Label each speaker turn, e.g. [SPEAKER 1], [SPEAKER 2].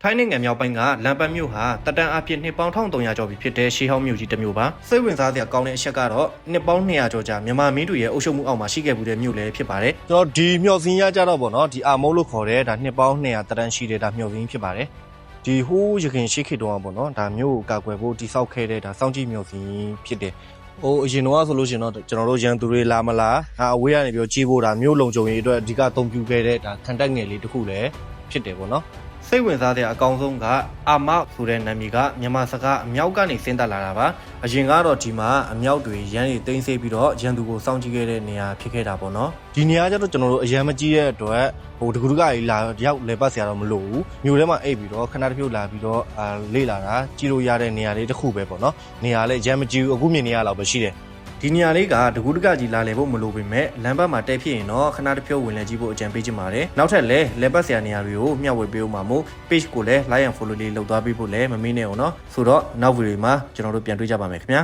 [SPEAKER 1] ထိုင်းနိုင်ငံမြောက်ပိုင်းကလမ်ပန်မြို့ဟာတတန်အဖြစ်နှစ်ပေါင်း1300ကျော်ပြီဖြစ်တဲ့ရှေးဟောင်းမြို့ကြီးတစ်မြို့ပါစိတ်ဝင်စားစရာကောင်းတဲ့အချက်ကတော့နှစ်ပေါင်း200ကျော်ကြာမြန်မာမင်းတို့ရဲ့အုပ်ချုပ်မှုအောက်မှာရှိခဲ့မှုတဲ့မြို့လည်းဖြစ်ပါတယ်ကျွန်တော်ဒီမြောက်စင်းရကြတော့ဗောနော်ဒီအာမုတ်လို့ခေါ်တဲ့ဒါနှစ်ပေါင်း200တတန်ရှိတဲ့ဒါမြောက်စင်းဖြစ်ပါတယ်ဒီဟိုးရခင်ရှိခေတုန်းကဗောနော်ဒါမြို့ကိုကာကွယ်ဖို့တိဆောက်ခဲ့တဲ့ဒါစောင့်ကြည့်မြောက်စင်းဖြစ်တယ်ဟိုအရင်တော့ဆိုလို့ရှိရင်တော့ကျွန်တော်တို့ရန်သူတွေလာမလားအဝေးကနေပြီးကြီးဖို့ဒါမြို့လုံခြုံရေးအတွက်အဓိကအသုံးပြုခဲ့တဲ့ဒါခံတက်ငယ်လေးတစ်ခုလည်းဖြစ်တယ်ဗောနော်စိတ်ဝင်စားတဲ့အကောင်းဆုံးကအာမဆိုတဲ့နာမည်ကမြန်မာစကားအမြောက်ကနေဆင်းသက်လာတာပါအရင်ကတော့ဒီမှာအမြောက်တွေရန်တွေတိမ့်ဆိပ်ပြီးတော့ရန်သူကိုစောင့်ကြည့်ခဲ့တဲ့နေရာဖြစ်ခဲ့တာပေါ့နော်ဒီနေရာကျတော့ကျွန်တော်တို့အရန်မကြီးတဲ့အတွက်ဟိုတကူတကကြီးလာရောက်လဲပတ်စရာတော့မလိုဘူးမြို့ထဲမှာအိပ်ပြီးတော့ခဏတစ်ဖြုတ်လာပြီးတော့လေ့လာတာကြီးလို့ရတဲ့နေရာလေးတစ်ခုပဲပေါ့နော်နေရာလေးအရန်မကြီးဘူးအခုမြင်နေရတော့ပဲရှိတယ်ဒီနေရာလေးကတကူတကကြီးလာလေဖို့မလိုပေမဲ့လမ်းဘက်မှာတဲဖြစ်ရင်တော့ခဏတစ်ဖြုတ်ဝင်လဲကြည့်ဖို့အကြံပေးချင်ပါတယ်နောက်ထပ်လည်းလဲပတ်စရာနေရာတွေကိုမျှဝေပေးဦးမှာမို့ page ကိုလည်း like and follow လေးလုပ်သွားပေးဖို့လည်းမမေ့နဲ့အောင်နော်ဆိုတော့နောက်ဗီဒီယိုမှာကျွန်တော်တို့ပြန်တွေ့ကြပါမယ်ခင်ဗျာ